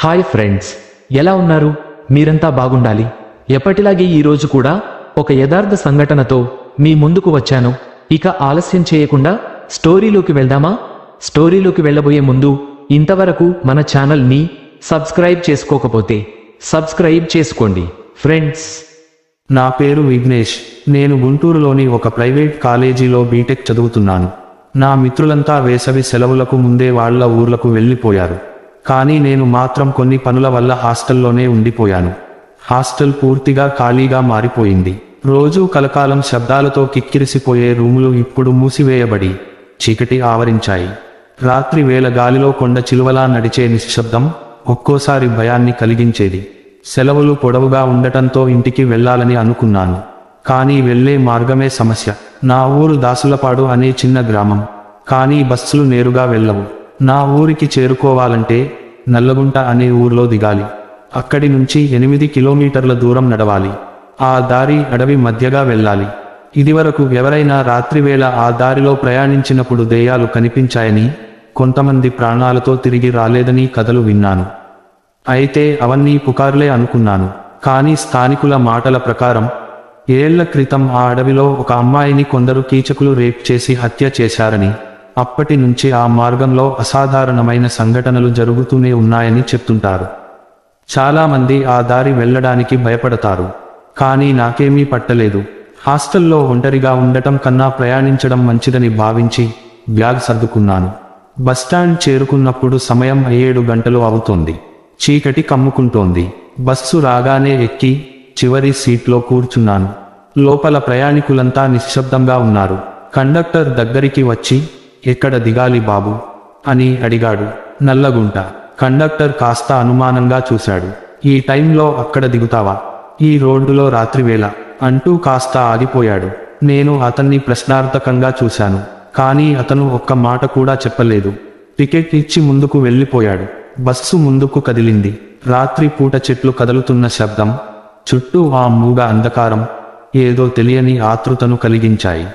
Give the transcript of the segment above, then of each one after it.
Hi friends, ఎలా ఉన్నారు? మీరంతా బాగుండాలి. ఎప్పటిలాగే ఈరోజు కూడా ఒక యథార్థ సంఘటనతో మీ ముందుకు వచ్చాను. ఇక ఆలస్యం చేయకుండా స్టోరీలోకి వెళ్దామా? స్టోరీలోకి వెళ్ళబోయే ముందు ఇంతవరకు మన ఛానల్ని సబ్స్క్రైబ్ చేసుకోకపోతే సబ్స్క్రైబ్ చేసుకోండి ఫ్రెండ్స్. నా పేరు విఘ్నేష్. నేను గుంటూరులోని ఒక ప్రైవేట్ కాలేజీలో బీటెక్ చదువుతున్నాను. నా మిత్రులంతా వేసవి సెలవులకు ముందే వాళ్ళ ఊర్లకు వెళ్ళిపోయారు. కానీ నేను మాత్రం కొన్ని పనుల వల్ల హాస్టల్లోనే ఉండిపోయాను. హాస్టల్ పూర్తిగా ఖాళీగా మారిపోయింది. రోజూ కలకాలం శబ్దాలతో కిక్కిరిసిపోయే రూములు ఇప్పుడు మూసివేయబడి చీకటి ఆవరించాయి. రాత్రి వేళ గాలిలో కొండ చిలువలా నడిచే నిశ్శబ్దం ఒక్కోసారి భయాన్ని కలిగించేది. సెలవులు పొడవుగా ఉండటంతో ఇంటికి వెళ్ళాలని అనుకున్నాను. కానీ వెళ్లే మార్గమే సమస్య. నా ఊరు దాసులపాడు అనే చిన్న గ్రామం. కానీ బస్సులు నేరుగా వెళ్ళవు. నా ఊరికి చేరుకోవాలంటే నల్లగుంట అనే ఊర్లో దిగాలి. అక్కడి నుంచి 8 కిలోమీటర్ల దూరం నడవాలి. ఆ దారి అడవి మధ్యగా వెళ్ళాలి. ఇదివరకు ఎవరైనా రాత్రివేళ ఆ దారిలో ప్రయాణించినప్పుడు దెయ్యాలు కనిపించాయని, కొంతమంది ప్రాణాలతో తిరిగి రాలేదని కథలు విన్నాను. అయితే అవన్నీ పుకార్లే అనుకున్నాను. కానీ స్థానికుల మాటల ప్రకారం ఏళ్ల క్రితం ఆ అడవిలో ఒక అమ్మాయిని కొందరు కీచకులు రేప్ చేసి హత్య చేశారని, అప్పటి నుంచి ఆ మార్గంలో అసాధారణమైన సంఘటనలు జరుగుతూనే ఉన్నాయని చెప్తుంటారు. చాలామంది ఆ దారి వెళ్ళడానికి భయపడతారు. కానీ నాకేమీ పట్టలేదు. హాస్టల్లో ఒంటరిగా ఉండటం కన్నా ప్రయాణించడం మంచిదని భావించి బ్యాగ్ సర్దుకున్నాను. బస్టాండ్ చేరుకున్నప్పుడు సమయం 7 గంటలు అవుతోంది. చీకటి కమ్ముకుంటోంది. బస్సు రాగానే ఎక్కి చివరి సీట్లో కూర్చున్నాను. లోపల ప్రయాణికులంతా నిశ్శబ్దంగా ఉన్నారు. కండక్టర్ దగ్గరికి వచ్చి, "ఎక్కడ దిగాలి బాబు?" అని అడిగాడు. "నల్లగుంట." కండక్టర్ కాస్త అనుమానంగా చూశాడు. "ఈ టైంలో అక్కడ దిగుతావా? ఈ రోడ్డులో రాత్రివేళ?" అంటూ కాస్త ఆగిపోయాడు. నేను అతన్ని ప్రశ్నార్థకంగా చూశాను. కానీ అతను ఒక్క మాట కూడా చెప్పలేదు. టికెట్ ఇచ్చి ముందుకు వెళ్ళిపోయాడు. బస్సు ముందుకు కదిలింది. రాత్రి పూట చెట్లు కదులుతున్న శబ్దం, చుట్టూ ఆ మూగ అంధకారం ఏదో తెలియని ఆతృతను కలిగించాయి.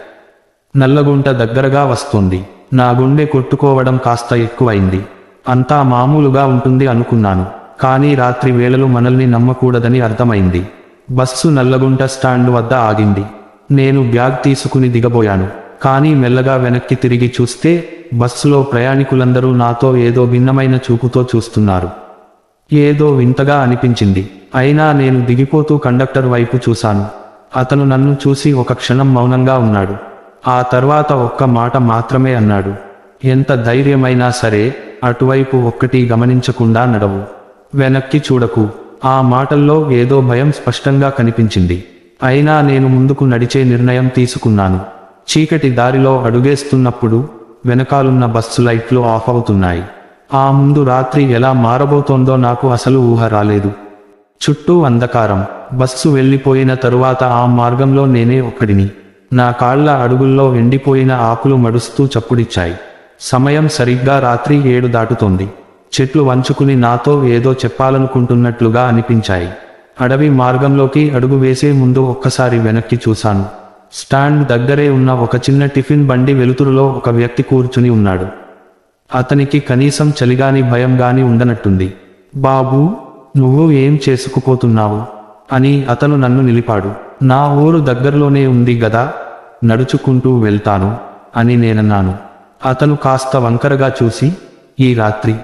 నల్లగుంట దగ్గరగా వస్తోంది. నా గుండె కొట్టుకోవడం కాస్త ఎక్కువైంది. అంతా మామూలుగా ఉంటుంది అనుకున్నాను. కానీ రాత్రి వేళలు మనల్ని నమ్మకూడదని అర్థమైంది. బస్సు నల్లగుంట స్టాండ్ వద్ద ఆగింది. నేను బ్యాగ్ తీసుకుని దిగబోయాను. కానీ మెల్లగా వెనక్కి తిరిగి చూస్తే బస్సులో ప్రయాణికులందరూ నాతో ఏదో భిన్నమైన చూపుతో చూస్తున్నారు. ఏదో వింతగా అనిపించింది. అయినా నేను దిగిపోతూ కండక్టర్ వైపు చూశాను. అతను నన్ను చూసి ఒక క్షణం మౌనంగా ఉన్నాడు. ఆ తర్వాత ఒక్క మాట మాత్రమే అన్నాడు, "ఎంత ధైర్యమైనా సరే అటువైపు ఒక్కటి గమనించకుండా నడవు. వెనక్కి చూడకు." ఆ మాటల్లో ఏదో భయం స్పష్టంగా కనిపించింది. అయినా నేను ముందుకు నడిచే నిర్ణయం తీసుకున్నాను. చీకటి దారిలో అడుగేస్తున్నప్పుడు వెనకాలున్న బస్సు లైట్లు ఆఫ్ అవుతున్నాయి. ఆ ముందు రాత్రి ఎలా మారబోతోందో నాకు అసలు ఊహ రాలేదు. చుట్టూ అంధకారం. బస్సు వెళ్ళిపోయిన తరువాత ఆ మార్గంలో నేనే ఒక్కడిని. నా కాళ్ల అడుగుల్లో ఎండిపోయిన ఆకులు మడుస్తూ చప్పుడిచ్చాయి. సమయం సరిగ్గా రాత్రి 7 దాటుతోంది. చెట్లు వంచుకుని నాతో ఏదో చెప్పాలనుకుంటున్నట్లుగా అనిపించాయి. అడవి మార్గంలోకి అడుగు వేసే ముందు ఒక్కసారి వెనక్కి చూశాను. స్టాండ్ దగ్గరే ఉన్న ఒక చిన్న టిఫిన్ బండి వెలుతురులో ఒక వ్యక్తి కూర్చుని ఉన్నాడు. అతనికి కనీసం చలిగాని భయంగాని ఉండనట్టుంది. "బాబూ, నువ్వు ఏం చేసుకుపోతున్నావు?" అని అతను నన్ను నిలిపాడు. "నా ఊరు దగ్గరలోనే ఉంది గదా, నడుచుకుంటూ వెళ్తాను" అని నేనన్నాను. అతను కాస్త వంకరగా చూసి, "ఈ రాత్రి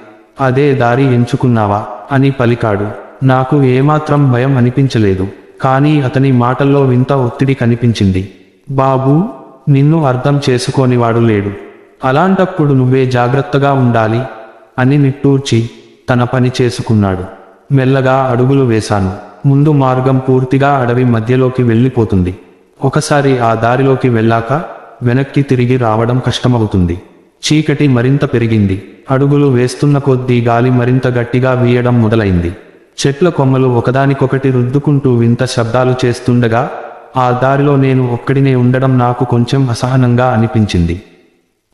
అదే దారి ఎంచుకున్నావా?" అని పలికాడు. నాకు ఏమాత్రం భయం అనిపించలేదు. కానీ అతని మాటల్లో వింత ఒత్తిడి కనిపించింది. "బాబూ, నిన్ను అర్థం చేసుకోనివాడు లేడు. అలాంటప్పుడు నువ్వే జాగ్రత్తగా ఉండాలి" అని నిట్టూర్చి తన పని చేసుకున్నాడు. మెల్లగా అడుగులు వేశాను. ముందు మార్గం పూర్తిగా అడవి మధ్యలోకి వెళ్ళిపోతుంది. ఒకసారి ఆ దారిలోకి వెళ్ళాక వెనక్కి తిరిగి రావడం కష్టమవుతుంది. చీకటి మరింత పెరిగింది. అడుగులు వేస్తున్న కొద్దీ గాలి మరింత గట్టిగా వీయడం మొదలైంది. చెట్ల కొమ్మలు ఒకదానికొకటి రుద్దుకుంటూ వింత శబ్దాలు చేస్తుండగా ఆ దారిలో నేను ఒక్కడినే ఉండడం నాకు కొంచెం అసహనంగా అనిపించింది.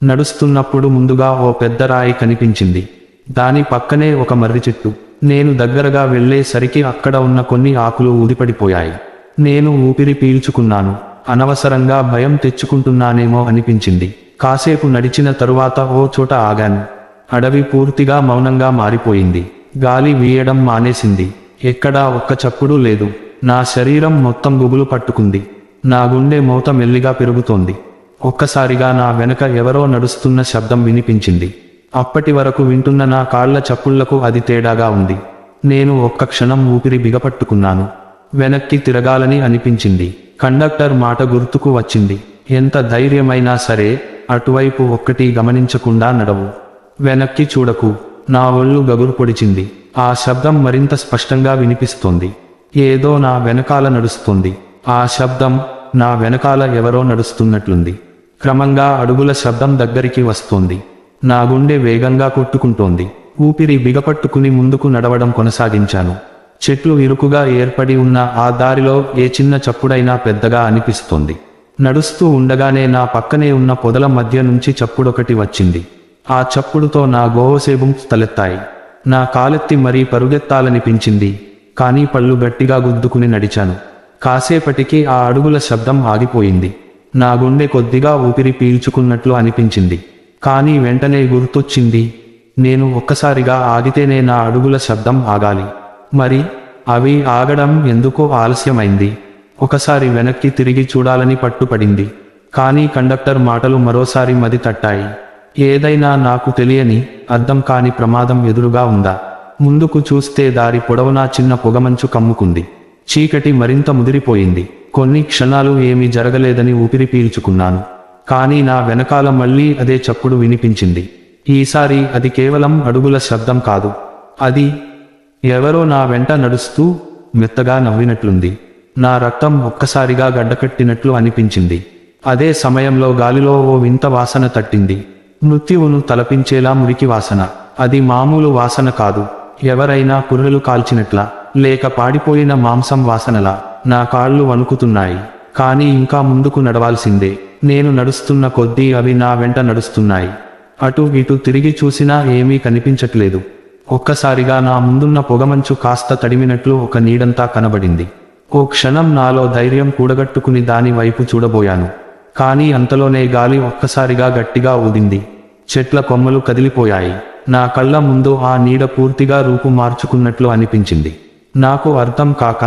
నడుస్తున్నప్పుడు ముందుగా ఓ పెద్ద రాయి కనిపించింది. దాని పక్కనే ఒక మర్రి చెట్టు. నేను దగ్గరగా వెళ్లేసరికి అక్కడ ఉన్న కొన్ని ఆకులు ఊదిపడిపోయాయి. నేను ఊపిరి పీల్చుకున్నాను. అనవసరంగా భయం తెచ్చుకుంటున్నానేమో అనిపించింది. కాసేపు నడిచిన తరువాత ఓ చోట ఆగాను. అడవి పూర్తిగా మౌనంగా మారిపోయింది. గాలి వీయడం మానేసింది. ఎక్కడా ఒక్క చప్పుడు లేదు. నా శరీరం మొత్తం గుబులు పట్టుకుంది. నా గుండె మోత మెల్లిగా పెరుగుతోంది. ఒక్కసారిగా నా వెనక ఎవరో నడుస్తున్న శబ్దం వినిపించింది. అప్పటి వరకు వింటున్న నా కాళ్ల చప్పుళ్లకు అది తేడాగా ఉంది. నేను ఒక్క క్షణం ఊపిరి బిగపట్టుకున్నాను. వెనక్కి తిరగాలని అనిపించింది. కండక్టర్ మాట గుర్తుకు వచ్చింది. ఎంత ధైర్యమైనా సరే అటువైపు ఒక్కటి గమనించకుండా నడవు, వెనక్కి చూడకు. నా ఒళ్ళు గగురు పొడిచింది. ఆ శబ్దం మరింత స్పష్టంగా వినిపిస్తోంది. ఏదో నా వెనకాల నడుస్తోంది. ఆ శబ్దం నా వెనకాల ఎవరో నడుస్తున్నట్లుంది. క్రమంగా అడుగుల శబ్దం దగ్గరికి వస్తోంది. నా గుండె వేగంగా కొట్టుకుంటోంది. ఊపిరి బిగపట్టుకుని ముందుకు నడవడం కొనసాగించాను. చెట్లు ఇరుకుగా ఏర్పడి ఉన్న ఆ దారిలో ఏ చిన్న చప్పుడైనా పెద్దగా అనిపిస్తోంది. నడుస్తూ ఉండగానే నా పక్కనే ఉన్న పొదల మధ్య నుంచి చప్పుడొకటి వచ్చింది. ఆ చప్పుడుతో నా గోవసేబుం తలెత్తాయి. నా కాలెత్తి మరీ పరుగెత్తాలనిపించింది. కానీ పళ్ళు గట్టిగా గుద్దుకుని నడిచాను. కాసేపటికి ఆ అడుగుల శబ్దం ఆగిపోయింది. నా గుండె కొద్దిగా ఊపిరి పీల్చుకున్నట్లు అనిపించింది. కానీ వెంటనే గుర్తొచ్చింది, నేను ఒక్కసారిగా ఆగితేనే నా అడుగుల శబ్దం ఆగాలి. మరి అవి ఆగడం ఎందుకో ఆలస్యమైంది. ఒకసారి వెనక్కి తిరిగి చూడాలని పట్టుపడింది. కానీ కండక్టర్ మాటలు మరోసారి మది తట్టాయి. ఏదైనా నాకు తెలియని, అర్థం కాని ప్రమాదం ఎదురుగా ఉందా? ముందుకు చూస్తే దారి పొడవునా చిన్న పొగమంచు కమ్ముకుంది. చీకటి మరింత ముదిరిపోయింది. కొన్ని క్షణాలు ఏమీ జరగలేదని ఊపిరి పీల్చుకున్నాను. కానీ నా వెనకాల మళ్ళీ అదే చప్పుడు వినిపించింది. ఈసారి అది కేవలం అడుగుల శబ్దం కాదు. అది ఎవరో నా వెంట నడుస్తూ మెత్తగా నవ్వినట్లుంది. నా రక్తం ఒక్కసారిగా గడ్డకట్టినట్లు అనిపించింది. అదే సమయంలో గాలిలో ఓ వింత వాసన తట్టింది. మృత్యువును తలపించేలా మురికి వాసన. అది మామూలు వాసన కాదు. ఎవరైనా పుర్రెలు కాల్చినట్లా, లేక పాడిపోయిన మాంసం వాసనలా. నా కాళ్ళు వణుకుతున్నాయి. కానీ ఇంకా ముందుకు నడవాల్సిందే. నేను నడుస్తున్న కొద్దీ అవి నా వెంట నడుస్తున్నాయి. అటు ఇటు తిరిగి చూసినా ఏమీ కనిపించట్లేదు. ఒక్కసారిగా నా ముందున్న పొగమంచు కాస్త తడిమినట్లు ఒక నీడంతా కనబడింది. ఓ క్షణం నాలో ధైర్యం కూడగట్టుకుని దాని వైపు చూడబోయాను. కానీ అంతలోనే గాలి ఒక్కసారిగా గట్టిగా ఊదింది. చెట్ల కొమ్మలు కదిలిపోయాయి. నా కళ్ళ ముందు ఆ నీడ పూర్తిగా రూపు మార్చుకున్నట్లు అనిపించింది. నాకు అర్థం కాక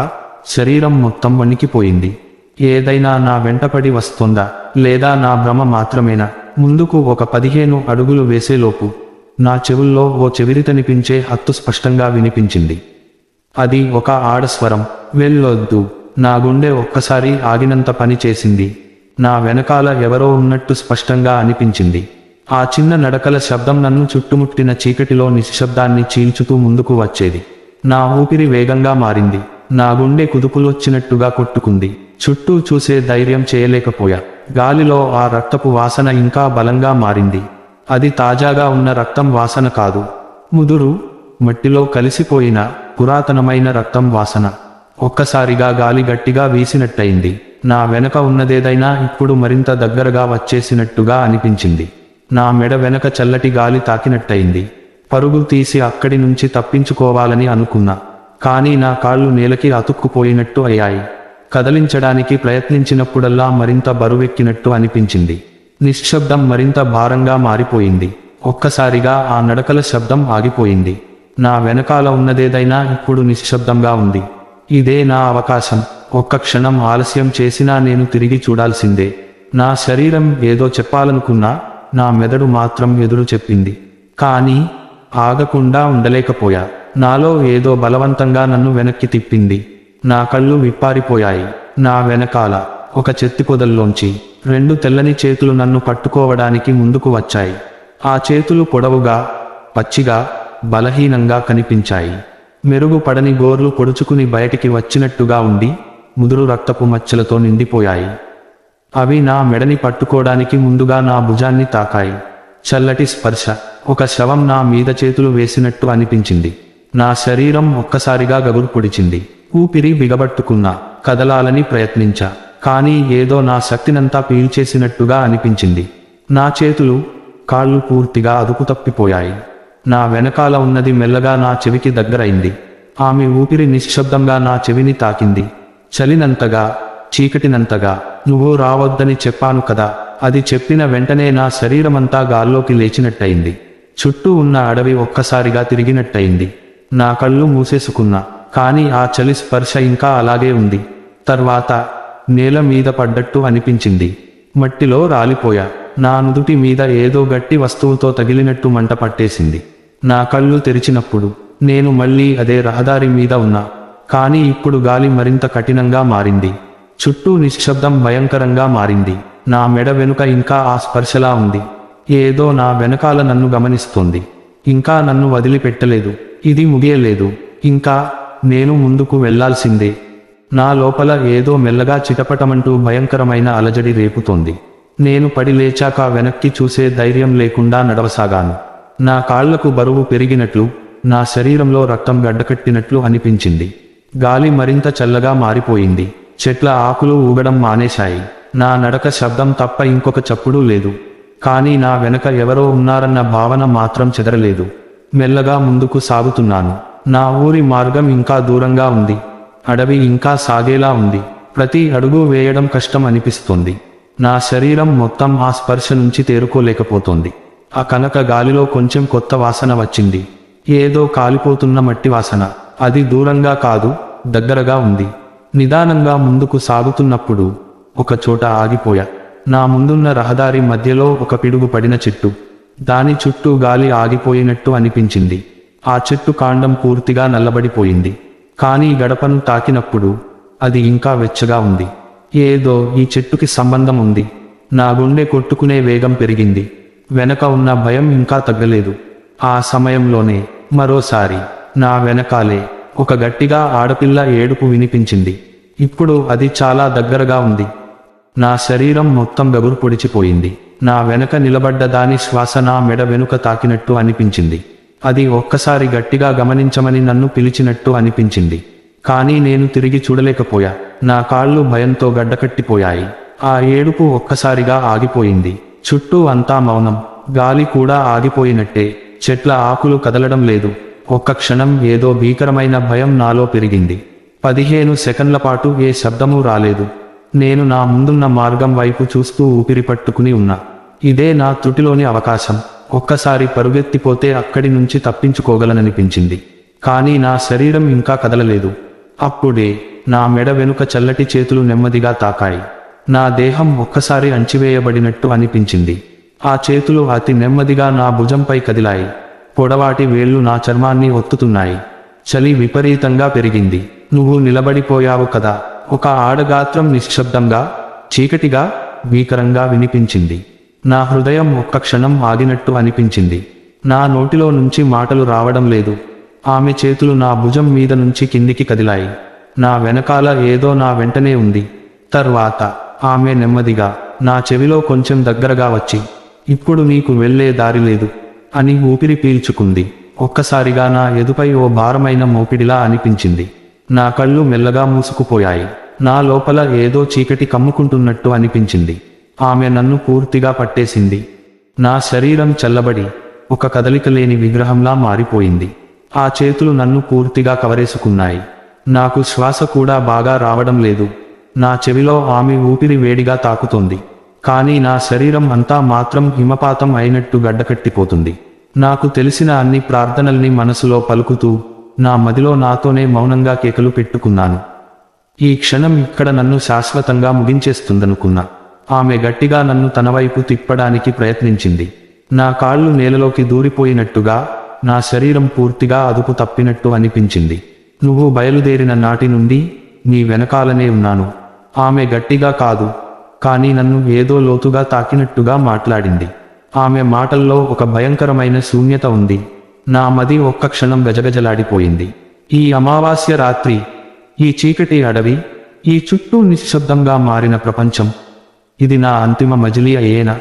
శరీరం మొత్తం వణికిపోయింది. ఏదైనా నా వెంటపడి వస్తోందా, లేదా నా భ్రమ మాత్రమేనా? ముందుకు ఒక 15 అడుగులు వేసేలోపు నా చెవుల్లో ఓ చెవిరితనిపించే హత్తు స్పష్టంగా వినిపించింది. అది ఒక ఆడస్వరం. వెళ్ళొద్దు. నా గుండె ఒక్కసారి ఆగినంత పని చేసింది. నా వెనకాల ఎవరో ఉన్నట్టు స్పష్టంగా అనిపించింది. ఆ చిన్న నడకల శబ్దం నన్ను చుట్టుముట్టిన చీకటిలో నిశ్శబ్దాన్ని చీల్చుతూ ముందుకు వచ్చేది. నా ఊపిరి వేగంగా మారింది. నా గుండె కుదుపులొచ్చినట్టుగా కొట్టుకుంది. చుట్టూ చూసే ధైర్యం చేయలేకపోయా. గాలిలో ఆ రక్తపు వాసన ఇంకా బలంగా మారింది. అది తాజాగా ఉన్న రక్తం వాసన కాదు, ముదురు, మట్టిలో కలిసిపోయిన పురాతనమైన రక్తం వాసన. ఒక్కసారిగా గాలి గట్టిగా వీసినట్టయింది. నా వెనక ఉన్నదేదైనా ఇప్పుడు మరింత దగ్గరగా వచ్చేసినట్టుగా అనిపించింది. నా మెడ వెనక చల్లటి గాలి తాకినట్టయింది. పరుగు తీసి అక్కడి నుంచి తప్పించుకోవాలని అనుకున్నా. కానీ నా కాళ్ళు నేలకి అతుక్కుపోయినట్టు అయ్యాయి. కదలించడానికి ప్రయత్నించినప్పుడల్లా మరింత బరువెక్కినట్టు అనిపించింది. నిశ్శబ్దం మరింత భారంగా మారిపోయింది. ఒక్కసారిగా ఆ నడకల శబ్దం ఆగిపోయింది. నా వెనకాల ఉన్నదేదైనా ఇప్పుడు నిశ్శబ్దంగా ఉంది. ఇదే నా అవకాశం. ఒక్క క్షణం ఆలస్యం చేసినా నేను తిరిగి చూడాల్సిందే. నా శరీరం ఏదో చెప్పాలనుకున్నా, నా మెదడు మాత్రం ఎదురు చెప్పింది. కానీ ఆగకుండా ఉండలేకపోయా. నాలో ఏదో బలవంతంగా నన్ను వెనక్కి తిప్పింది. నా కళ్ళు విప్పారిపోయాయి. నా వెనకాల ఒక చెత్తిపొదల్లోంచి 2 తెల్లని చేతులు నన్ను పట్టుకోవడానికి ముందుకు వచ్చాయి. ఆ చేతులు పొడవుగా, పచ్చిగా, బలహీనంగా కనిపించాయి. మెరుగుపడని గోర్లు పొడుచుకుని బయటికి వచ్చినట్టుగా ఉండి, ముదురు రక్తపు మచ్చలతో నిండిపోయాయి. అవి నా మెడని పట్టుకోవడానికి ముందుగా నా భుజాన్ని తాకాయి. చల్లటి స్పర్శ. ఒక శవం నా మీద చేతులు వేసినట్టు అనిపించింది. నా శరీరం ఒక్కసారిగా గగురు పొడిచింది. ఊపిరి బిగబట్టుకున్నా. కదలాలని ప్రయత్నించా. కానీ ఏదో నా శక్తినంతా పీల్చేసినట్టుగా అనిపించింది. నా చేతులు, కాళ్ళు పూర్తిగా అదుపు తప్పిపోయాయి. నా వెనకాల ఉన్నది మెల్లగా నా చెవికి దగ్గరైంది. ఆమె ఊపిరి నిశ్శబ్దంగా నా చెవిని తాకింది. చలినంతగా, చీకటినంతగా. నువ్వు రావద్దని చెప్పాను కదా. అది చెప్పిన వెంటనే నా శరీరమంతా గాల్లోకి లేచినట్టయింది. చుట్టూ ఉన్న అడవి ఒక్కసారిగా తిరిగినట్టయింది. నా కళ్ళు మూసేసుకున్నా, కానీ ఆ చలి స్పర్శ ఇంకా అలాగే ఉంది. తర్వాత నేల మీద పడ్డట్టు అనిపించింది. మట్టిలో రాలిపోయా. నా నుదుటి మీద ఏదో గట్టి వస్తువుతో తగిలినట్టు మంట పట్టేసింది. నా కళ్ళు తెరిచినప్పుడు నేను మళ్ళీ అదే రహదారి మీద ఉన్నా, కానీ ఇప్పుడు గాలి మరింత కఠినంగా మారింది. చుట్టూ నిశ్శబ్దం భయంకరంగా మారింది. నా మెడ వెనుక ఇంకా ఆ స్పర్శలా ఉంది. ఏదో నా వెనకాల నన్ను గమనిస్తోంది. ఇంకా నన్ను వదిలిపెట్టలేదు. ఇది ముగియలేదు. ఇంకా నేను ముందుకు వెళ్లాల్సిందే. నా లోపల ఏదో మెల్లగా చిటపటమంటూ భయంకరమైన అలజడి రేపుతోంది. నేను పడి లేచాక వెనక్కి చూసే ధైర్యం లేకుండా నడవసాగాను. నా కాళ్లకు బరువు పెరిగినట్లు, నా శరీరంలో రక్తం గడ్డకట్టినట్లు అనిపించింది. గాలి మరింత చల్లగా మారిపోయింది. చెట్ల ఆకులు ఊగడం మానేశాయి. నా నడక శబ్దం తప్ప ఇంకొక చప్పుడు లేదు. కానీ నా వెనక ఎవరో ఉన్నారన్న భావన మాత్రం చెదరలేదు. మెల్లగా ముందుకు సాగుతున్నాను. నా ఊరి మార్గం ఇంకా దూరంగా ఉంది. అడవి ఇంకా సాగేలా ఉంది. ప్రతి అడుగు వేయడం కష్టం అనిపిస్తోంది. నా శరీరం మొత్తం ఆ స్పర్శ నుంచి తేరుకోలేకపోతోంది. ఆ కనక గాలిలో కొంచెం కొత్త వాసన వచ్చింది. ఏదో కాలిపోతున్న మట్టి వాసన. అది దూరంగా కాదు, దగ్గరగా ఉంది. నిదానంగా ముందుకు సాగుతున్నప్పుడు ఒక చోట ఆగిపోయా. నా ముందున్న రహదారి మధ్యలో ఒక పిడుగు పడిన చెట్టు. దాని చుట్టూ గాలి ఆగిపోయినట్టు అనిపించింది. ఆ చెట్టు కాండం పూర్తిగా నల్లబడిపోయింది. కానీ గడపను తాకినప్పుడు అది ఇంకా వెచ్చగా ఉంది. ఏదో ఈ చెట్టుకి సంబంధం ఉంది. నా గుండె కొట్టుకునే వేగం పెరిగింది. వెనక ఉన్న భయం ఇంకా తగ్గలేదు. ఆ సమయంలోనే మరోసారి నా వెనకాలే ఒక గట్టిగా ఆడపిల్ల ఏడుపు వినిపించింది. ఇప్పుడు అది చాలా దగ్గరగా ఉంది. నా శరీరం మొత్తం గగురు పొడిచిపోయింది. నా వెనక నిలబడ్డ దాని శ్వాస నా మెడ వెనుక తాకినట్టు అనిపించింది. అది ఒక్కసారి గట్టిగా గమనించమని నన్ను పిలిచినట్టు అనిపించింది. కానీ నేను తిరిగి చూడలేకపోయా. నా కాళ్ళు భయంతో గడ్డకట్టిపోయాయి. ఆ ఏడుపు ఒక్కసారిగా ఆగిపోయింది. చుట్టూ అంతా మౌనం. గాలి కూడా ఆగిపోయినట్టే. చెట్ల ఆకులు కదలడం లేదు. ఒక్క క్షణం ఏదో భీకరమైన భయం నాలో పెరిగింది. 15 సెకన్ల పాటు ఏ శబ్దమూ రాలేదు. నేను నా ముందున్న మార్గం వైపు చూస్తూ ఊపిరి పట్టుకుని ఉన్నా. ఇదే నా త్రుటిలోని అవకాశం. ఒక్కసారి పరుగెత్తిపోతే అక్కడి నుంచి తప్పించుకోగలననిపించింది. కానీ నా శరీరం ఇంకా కదలలేదు. అప్పుడే నా మెడ వెనుక చల్లటి చేతులు నెమ్మదిగా తాకాయి. నా దేహం ఒక్కసారి అణచివేయబడినట్టు అనిపించింది. ఆ చేతులు అతి నెమ్మదిగా నా భుజంపై కదిలాయి. పొడవాటి వేళ్లు నా చర్మాన్ని ఒత్తుతున్నాయి. చలి విపరీతంగా పెరిగింది. నువ్వు నిలబడిపోయావు కదా. ఒక ఆడగాత్రం నిశ్శబ్దంగా, చీకటిగా, భీకరంగా వినిపించింది. నా హృదయం ఒక్క క్షణం ఆగినట్టు అనిపించింది. నా నోటిలో నుంచి మాటలు రావడం లేదు. ఆమె చేతులు నా భుజం మీద నుంచి కిందికి కదిలాయి. నా వెనకాల ఏదో నా వెంటనే ఉంది. తర్వాత ఆమె నెమ్మదిగా నా చెవిలో కొంచెం దగ్గరగా వచ్చి, ఇప్పుడు నీకు వెళ్ళే దారి లేదు అని ఊపిరి పీల్చుకుంది. ఒక్కసారిగా నా ఎదుపై ఓ భారమైన మోపిడిలా అనిపించింది. నా కళ్ళు మెల్లగా మూసుకుపోయాయి. నా లోపల ఏదో చీకటి కమ్ముకుంటున్నట్టు అనిపించింది. ఆమె నన్ను పూర్తిగా పట్టేసింది. నా శరీరం చల్లబడి ఒక కదలిక లేని విగ్రహంలా మారిపోయింది. ఆ చేతులు నన్ను పూర్తిగా కవరేసుకున్నాయి. నాకు శ్వాస కూడా బాగా రావడం లేదు. నా చెవిలో ఆమె ఊపిరి వేడిగా తాకుతోంది. కానీ నా శరీరం అంతా మాత్రం హిమపాతం అయినట్టు గడ్డకట్టిపోతుంది. నాకు తెలిసిన అన్ని ప్రార్థనల్ని మనసులో పలుకుతూ నా మదిలో నాతోనే మౌనంగా కేకలు పెట్టుకున్నాను. ఈ క్షణం ఇక్కడ నన్ను శాశ్వతంగా ముగించేస్తుందనుకున్నా. ఆమె గట్టిగా నన్ను తన వైపు తిప్పడానికి ప్రయత్నించింది. నా కాళ్ళు నేలలోకి దూరిపోయినట్టుగా, నా శరీరం పూర్తిగా అదుపు తప్పినట్టు అనిపించింది. నువ్వు బయలుదేరిన నాటి నుండి నీ వెనకాలనే ఉన్నాను. ఆమె గట్టిగా కాదు, కానీ నన్ను ఏదో లోతుగా తాకినట్టుగా మాట్లాడింది. ఆమె మాటల్లో ఒక భయంకరమైన శూన్యత ఉంది. నా మది ఒక్క క్షణం గజగజలాడిపోయింది. ఈ అమావాస్య రాత్రి, ఈ చీకటి అడవి, ఈ చుట్టూ నిశ్శబ్దంగా మారిన ప్రపంచం, ఇది నా అంతిమ మజిలీ అయ్యేనా?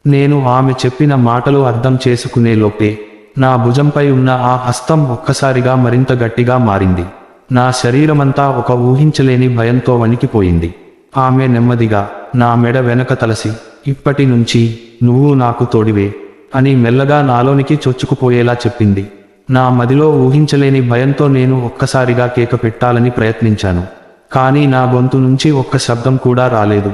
నేను ఆమె చెప్పిన మాటలు అర్థం చేసుకునే లోపే నా భుజంపై ఉన్న ఆ హస్తం ఒక్కసారిగా మరింత గట్టిగా మారింది. నా శరీరమంతా ఒక ఊహించలేని భయంతో వణికిపోయింది. ఆమె నెమ్మదిగా నా మెడ వెనక తలసి, ఇప్పటి నుంచి నువ్వు నాకు తోడివే అని మెల్లగా నాలోనికి చొచ్చుకుపోయేలా చెప్పింది. నా మదిలో ఊహించలేని భయంతో నేను ఒక్కసారిగా కేక పెట్టాలని ప్రయత్నించాను. కానీ నా గొంతు నుంచి ఒక్క శబ్దం కూడా రాలేదు.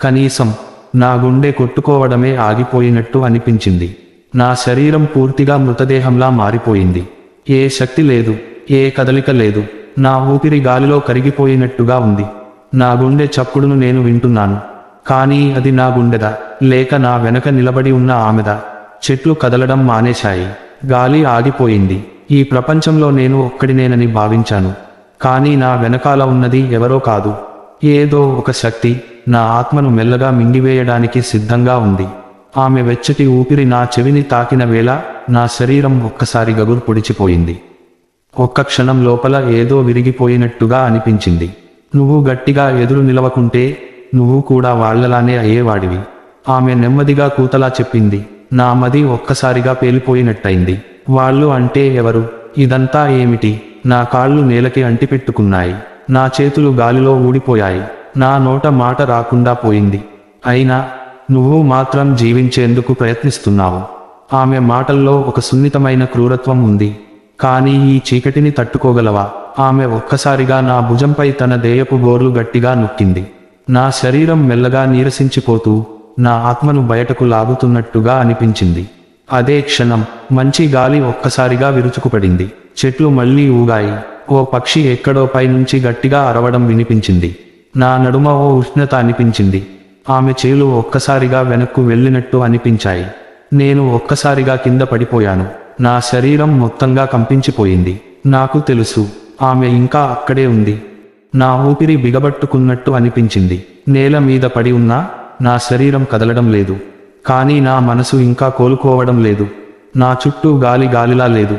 కనీసం నా గుండె కొట్టుకోవడమే ఆగిపోయినట్టు అనిపించింది. నా శరీరం పూర్తిగా మృతదేహంలా మారిపోయింది. ఏ శక్తి లేదు, ఏ కదలిక లేదు. నా ఊపిరి గాలిలో కరిగిపోయినట్టుగా ఉంది. నా గుండె చప్పుడును నేను వింటున్నాను. కానీ అది నా గుండెదా, లేక నా వెనక నిలబడి ఉన్న ఆమెదా? చెట్లు కదలడం మానేశాయి. గాలి ఆగిపోయింది. ఈ ప్రపంచంలో నేను ఒక్కడినేనని భావించాను. కానీ నా వెనకాల ఉన్నది ఎవరో కాదు. ఏదో ఒక శక్తి నా ఆత్మను మెల్లగా మింగివేయడానికి సిద్ధంగా ఉంది. ఆమె వెచ్చటి ఊపిరి నా చెవిని తాకిన వేళ నా శరీరం ఒక్కసారి గగురు పొడిచిపోయింది. ఒక్క క్షణం లోపల ఏదో విరిగిపోయినట్టుగా అనిపించింది. నువ్వు గట్టిగా ఎదురు నిలవకుంటే నువ్వు కూడా వాళ్లలానే అయ్యేవాడివి. ఆమె నెమ్మదిగా కూతలా చెప్పింది. నా మది ఒక్కసారిగా పేలిపోయినట్టయింది. వాళ్ళు అంటే ఎవరు? ఇదంతా ఏమిటి? నా కాళ్ళు నేలకి అంటిపెట్టుకున్నాయి. నా చేతులు గాలిలో ఊడిపోయాయి. నా నోట మాట రాకుండా పోయింది. అయినా నువ్వు మాత్రం జీవించేందుకు ప్రయత్నిస్తున్నావు. ఆమె మాటల్లో ఒక సున్నితమైన క్రూరత్వం ఉంది. కానీ ఈ చీకటిని తట్టుకోగలవా? ఆమె ఒక్కసారిగా నా భుజంపై తన దేయపు గోర్లు గట్టిగా నొక్కింది. నా శరీరం మెల్లగా నీరసించిపోతూ నా ఆత్మను బయటకు లాగుతున్నట్టుగా అనిపించింది. అదే క్షణం మంచి గాలి ఒక్కసారిగా విరుచుకుపడింది. చెట్లు మళ్లీ ఊగాయి. ఓ పక్షి ఎక్కడో పైనుంచి గట్టిగా అరవడం వినిపించింది. నా నడుమ ఓ ఉష్ణత అనిపించింది. ఆమె చేలు ఒక్కసారిగా వెనక్కు వెళ్ళినట్టు అనిపించాయి. నేను ఒక్కసారిగా కింద పడిపోయాను. నా శరీరం మొత్తంగా కంపించిపోయింది. నాకు తెలుసు, ఆమె ఇంకా అక్కడే ఉంది. నా ఊపిరి బిగబట్టుకున్నట్టు అనిపించింది. నేల మీద పడి ఉన్నా నా శరీరం కదలడం లేదు. కానీ నా మనసు ఇంకా కోలుకోవడం లేదు. నా చుట్టూ గాలి గాలిలా లేదు.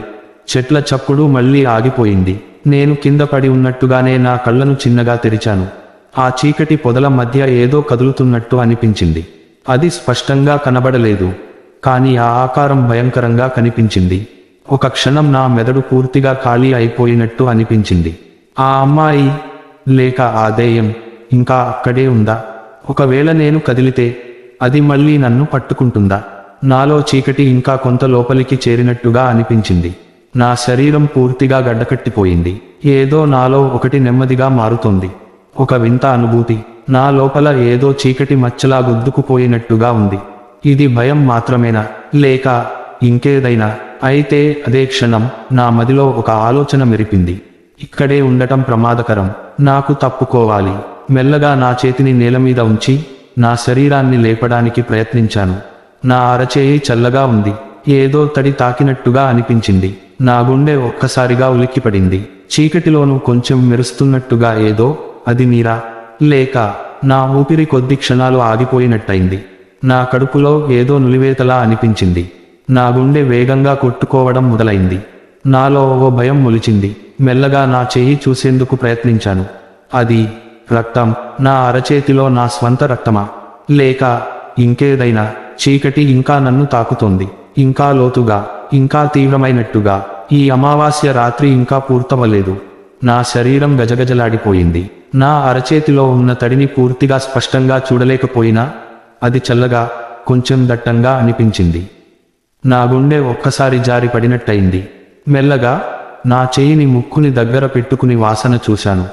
చెట్ల చప్పుడు మళ్లీ ఆగిపోయింది. నేను కింద పడి ఉన్నట్టుగానే నా కళ్ళను చిన్నగా తెరిచాను. ఆ చీకటి పొదల మధ్య ఏదో కదులుతున్నట్టు అనిపించింది. అది స్పష్టంగా కనబడలేదు, కానీ ఆ ఆకారం భయంకరంగా కనిపించింది. ఒక క్షణం నా మెదడు పూర్తిగా ఖాళీ అయిపోయినట్టు అనిపించింది. ఆ అమ్మాయి లేక ఆ దెయ్యం ఇంకా అక్కడే ఉందా? ఒకవేళ నేను కదిలితే అది మళ్ళీ నన్ను పట్టుకుంటుందా? నాలో చీకటి ఇంకా కొంత లోపలికి చేరినట్టుగా అనిపించింది. నా శరీరం పూర్తిగా గడ్డకట్టిపోయింది. ఏదో నాలో ఒకటి నెమ్మదిగా మారుతోంది. ఒక వింత అనుభూతి. నా లోపల ఏదో చీకటి మచ్చలా గుద్దుకుపోయినట్టుగా ఉంది. ఇది భయం మాత్రమేనా, లేక ఇంకేదైనా? అయితే అదే క్షణం నా మదిలో ఒక ఆలోచన మెరిపింది. ఇక్కడే ఉండటం ప్రమాదకరం. నాకు తప్పుకోవాలి. మెల్లగా నా చేతిని నేలమీద ఉంచి నా శరీరాన్ని లేపడానికి ప్రయత్నించాను. నా అరచేయి చల్లగా ఉంది. ఏదో తడి తాకినట్టుగా అనిపించింది. నా గుండె ఒక్కసారిగా ఉలిక్కిపడింది. చీకటిలోనూ కొంచెం మెరుస్తున్నట్టుగా ఏదో. అది నీరా, లేక? నా ఊపిరి కొద్ది క్షణాలు ఆగిపోయినట్టయింది. నా కడుపులో ఏదో నులివేతలా అనిపించింది. నా గుండె వేగంగా కొట్టుకోవడం మొదలైంది. నాలో ఓ భయం మొలిచింది. మెల్లగా నా చెయ్యి చూసేందుకు ప్రయత్నించాను. అది రక్తం. నా అరచేతిలో నా స్వంత రక్తమా, లేక ఇంకేదైనా? చీకటి ఇంకా నన్ను తాకుతోంది. ఇంకా లోతుగా, ఇంకా తీవ్రమైనట్టుగా. ఈ అమావాస్య రాత్రి ఇంకా పూర్తవలేదు. నా శరీరం గజగజలాడిపోయింది. నా అరచేతిలో ఉన్న తడిని పూర్తిగా స్పష్టంగా చూడలేకపోయినా అది చల్లగా, కొంచెం దట్టంగా అనిపించింది. నా గుండె ఒక్కసారి జారి పడినట్టయింది. మెల్లగా నా చెయ్యిని ముక్కుని దగ్గర పెట్టుకుని వాసన చూశాను.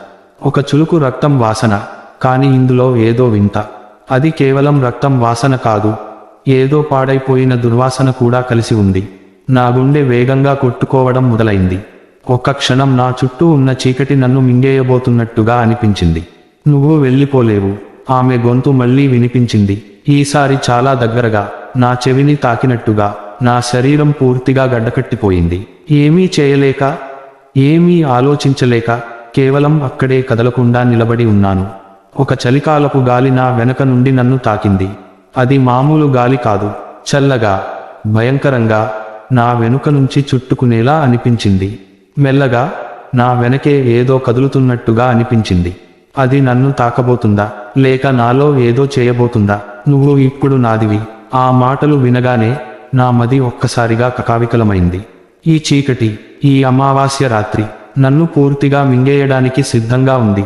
ఒక చులుకు రక్తం వాసన. కాని ఇందులో ఏదో వింత. అది కేవలం రక్తం వాసన కాదు, ఏదో పాడైపోయిన దుర్వాసన కూడా కలిసి ఉంది. నా గుండె వేగంగా కొట్టుకోవడం మొదలైంది. ఒక్క క్షణం నా చుట్టూ ఉన్న చీకటి నన్ను మింగేయబోతున్నట్టుగా అనిపించింది. నువ్వు వెళ్ళిపోలేవు, ఆమె గొంతు మళ్లీ వినిపించింది. ఈసారి చాలా దగ్గరగా, నా చెవిని తాకినట్టుగా. నా శరీరం పూర్తిగా గడ్డకట్టిపోయింది. ఏమీ చేయలేక, ఏమీ ఆలోచించలేక కేవలం అక్కడే కదలకుండా నిలబడి ఉన్నాను. ఒక చలికాలపు గాలి నా వెనక నుండి నన్ను తాకింది. అది మామూలు గాలి కాదు, చల్లగా, భయంకరంగా నా వెనుక నుంచి చుట్టుకునేలా అనిపించింది. మెల్లగా నా వెనకే ఏదో కదులుతున్నట్టుగా అనిపించింది. అది నన్ను తాకబోతుందా, లేక నాలో ఏదో చేయబోతుందా? నువ్వు ఇప్పుడు నాదివి. ఆ మాటలు వినగానే నా మది ఒక్కసారిగా కకావికలమైంది. ఈ చీకటి, ఈ అమావాస్య రాత్రి నన్ను పూర్తిగా మింగేయడానికి సిద్ధంగా ఉంది.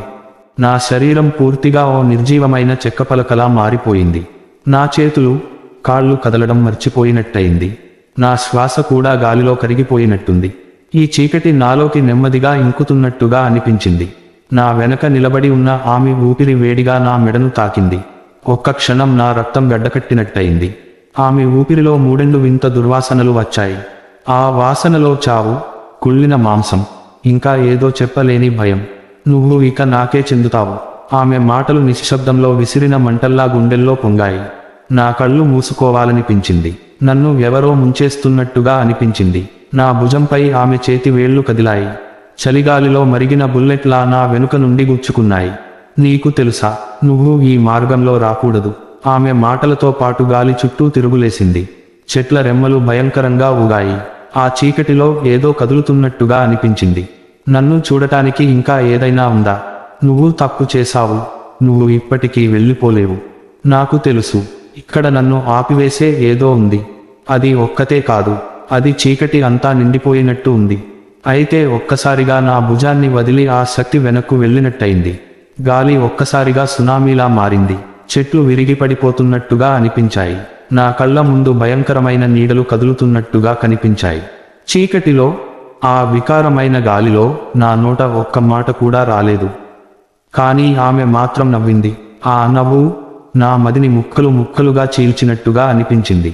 నా శరీరం పూర్తిగా ఓ నిర్జీవమైన చెక్కపలకలా మారిపోయింది. నా చేతులు, కాళ్ళు కదలడం మర్చిపోయినట్టయింది. నా శ్వాస కూడా గాలిలో కరిగిపోయినట్టుంది. ఈ చీకటి నాలోకి నెమ్మదిగా ఇంకుతున్నట్టుగా అనిపించింది. నా వెనక నిలబడి ఉన్న ఆమె ఊపిరి వేడిగా నా మెడను తాకింది. ఒక్క క్షణం నా రక్తం గడ్డకట్టినట్టయింది. ఆమె ఊపిరిలో మూడెండు వింత దుర్వాసనలు వచ్చాయి. ఆ వాసనలో చావు, కుళ్ళిన మాంసం, ఇంకా ఏదో చెప్పలేని భయం. నువ్వు ఇక నాకే చెందుతావు. ఆమె మాటలు నిశ్శబ్దంలో విసిరిన మంటల్లా గుండెల్లో పొంగాయి. నా కళ్ళు మూసుకోవాలనిపించింది. నన్ను ఎవరో ముంచేస్తున్నట్టుగా అనిపించింది. నా భుజంపై ఆమె చేతి వేళ్లు కదిలాయి. చలిగాలిలో మరిగిన బుల్లెట్లా నా వెనుక నుండి గుచ్చుకున్నాయి. నీకు తెలుసా, నువ్వు ఈ మార్గంలో రాకూడదు. ఆమె మాటలతో పాటు గాలి చుట్టూ తిరుగులేసింది. చెట్ల రెమ్మలు భయంకరంగా ఊగాయి. ఆ చీకటిలో ఏదో కదులుతున్నట్టుగా అనిపించింది. నన్ను చూడటానికి ఇంకా ఏదైనా ఉందా? నువ్వు తప్పు చేశావు. నువ్వు ఇప్పటికీ వెళ్ళిపోలేవు. నాకు తెలుసు, ఇక్కడ నన్ను ఆపివేసే ఏదో ఉంది. అది ఒక్కతే కాదు, అది చీకటి అంతా నిండిపోయినట్టు ఉంది. అయితే ఒక్కసారిగా నా భుజాన్ని వదిలి ఆ శక్తి వెనక్కు వెళ్ళినట్టయింది. గాలి ఒక్కసారిగా సునామీలా మారింది. చెట్లు విరిగిపడిపోతున్నట్టుగా అనిపించాయి. నా కళ్ళ ముందు భయంకరమైన నీడలు కదులుతున్నట్టుగా కనిపించాయి. చీకటిలో, ఆ వికారమైన గాలిలో నా నోట ఒక్క మాట కూడా రాలేదు. కానీ ఆమె మాత్రం నవ్వింది. ఆ నవ్వు నా మదిని ముక్కలు ముక్కలుగా చీల్చినట్టుగా అనిపించింది.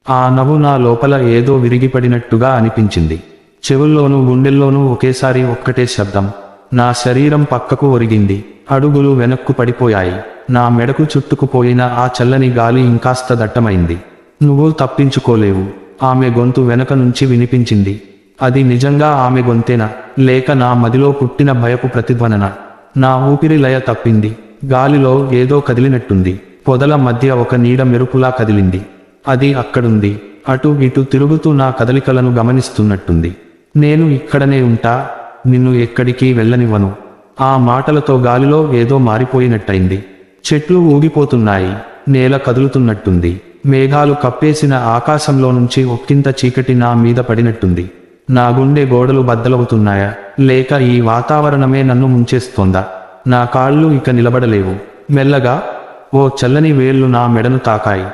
ఆ నవ్వు నా లోపల ఏదో విరిగిపడినట్టుగా అనిపించింది. చెవుల్లోనూ గుండెల్లోనూ ఒకేసారి ఒక్కటే శబ్దం. నా శరీరం పక్కకు ఒరిగింది. అడుగులు వెనక్కు పడిపోయాయి. నా మెడకు చుట్టుకుపోయిన ఆ చల్లని గాలి ఇంకాస్త దట్టమైంది. నువ్వు తప్పించుకోలేవు, ఆమె గొంతు వెనక నుంచి వినిపించింది. అది నిజంగా ఆమె గొంతేనా, లేక నా మదిలో పుట్టిన భయపు ప్రతిధ్వనన? నా ఊపిరి లయ తప్పింది. గాలిలో ఏదో కదిలినట్టుంది. పొదల మధ్య ఒక నీడ మెరుపులా కదిలింది. అది అక్కడుంది, అటు ఇటు తిరుగుతూ నా కదలికలను గమనిస్తున్నట్టుంది. నేను ఇక్కడనే ఉంటా, నిన్ను ఎక్కడికి వెళ్ళనివ్వను. ఆ మాటలతో గాలిలో ఏదో మారిపోయినట్టయింది. చెట్లు ఊగిపోతున్నాయి. నేల కదులుతున్నట్టుంది. మేఘాలు కప్పేసిన ఆకాశంలో నుంచి ఒక్కింత చీకటి నా మీద పడినట్టుంది. నా గుండె గోడలు బద్దలవుతున్నాయా, లేక ఈ వాతావరణమే నన్ను ముంచేస్తోందా? నా కాళ్ళు ఇక నిలబడలేవు. మెల్లగా ఓ చల్లని వేళ్లు నా మెడను తాకాయి.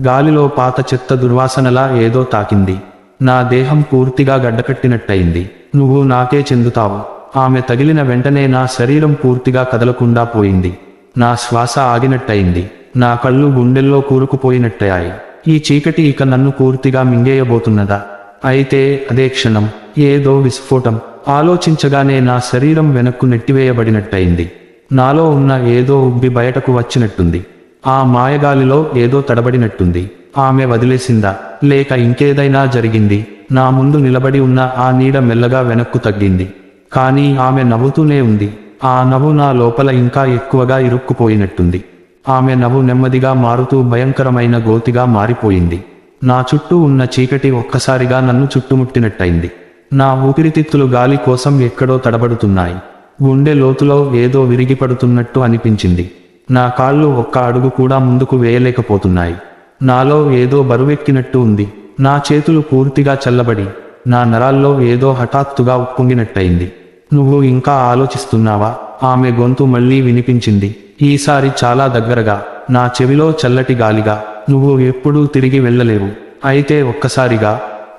గాలిలో పాత చెత్త దుర్వాసనలా ఏదో తాకింది. నా దేహం పూర్తిగా గడ్డకట్టినట్టయింది. నువ్వు నాకే చెందుతావు. ఆమె తగిలిన వెంటనే నా శరీరం పూర్తిగా కదలకుండా పోయింది. నా శ్వాస ఆగినట్టయింది. నా కళ్ళు గుండెల్లో కూరుకుపోయినట్టయాయి. ఈ చీకటి ఇక నన్ను పూర్తిగా మింగేయబోతున్నదా? అయితే అదే క్షణం ఏదో విస్ఫోటం. ఆలోచించగానే నా శరీరం వెనక్కు నెట్టివేయబడినట్టయింది. నాలో ఉన్న ఏదో ఉబ్బి బయటకు వచ్చినట్టుంది. ఆ మాయగాలిలో ఏదో తడబడినట్టుంది. ఆమె వదిలేసిందా, లేక ఇంకేదైనా జరిగింది? నా ముందు నిలబడి ఉన్న ఆ నీడ మెల్లగా వెనక్కు తగ్గింది. కానీ ఆమె నవ్వుతూనే ఉంది. ఆ నవ్వు నా లోపల ఇంకా ఎక్కువగా ఇరుక్కుపోయినట్టుంది. ఆమె నవ్వు నెమ్మదిగా మారుతూ భయంకరమైన గోతిగా మారిపోయింది. నా చుట్టూ ఉన్న చీకటి ఒక్కసారిగా నన్ను చుట్టుముట్టినట్టయింది. నా ఊపిరితిత్తులు గాలి కోసం ఎక్కడో తడబడుతున్నాయి. గుండె లోతులో ఏదో విరిగిపడుతున్నట్టు అనిపించింది. నా కాళ్ళు ఒక్క అడుగు కూడా ముందుకు వేయలేకపోతున్నాయి. నాలో ఏదో బరువెక్కినట్టు ఉంది. నా చేతులు పూర్తిగా చల్లబడి, నా నరాల్లో ఏదో హఠాత్తుగా ఉప్పొంగినట్టయింది. నువ్వు ఇంకా ఆలోచిస్తున్నావా? ఆమె గొంతు మళ్ళీ వినిపించింది. ఈసారి చాలా దగ్గరగా, నా చెవిలో చల్లటి గాలిగా. నువ్వు ఎప్పుడూ తిరిగి వెళ్ళలేవు. అయితే ఒక్కసారిగా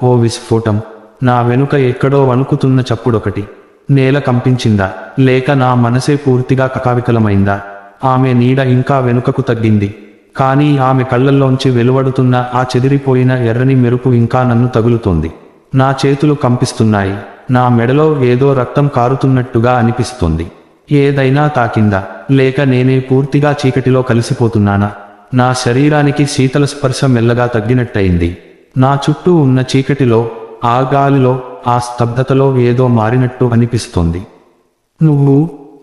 ఓ విస్ఫోటం. నా వెనుక ఎక్కడో వణుకుతున్న చప్పుడొకటి. నేల కంపించిందా, లేక నా మనసే పూర్తిగా కకావికలమైందా? ఆమె నీడ ఇంకా వెనుకకు తగ్గింది. కానీ ఆమె కళ్ళల్లోంచి వెలువడుతున్న ఆ చెదిరిపోయిన ఎర్రని మెరుపు ఇంకా నన్ను తగులుతోంది. నా చేతులు కంపిస్తున్నాయి. నా మెడలో ఏదో రక్తం కారుతున్నట్టుగా అనిపిస్తోంది. ఏదైనా తాకిందా, లేక నేనే పూర్తిగా చీకటిలో కలిసిపోతున్నానా? నా శరీరానికి శీతల స్పర్శ మెల్లగా తగ్గినట్టయింది. నా చుట్టూ ఉన్న చీకటిలో, ఆ గాలిలో, ఆ స్తబ్దతలో ఏదో మారినట్టు అనిపిస్తోంది. నువ్వు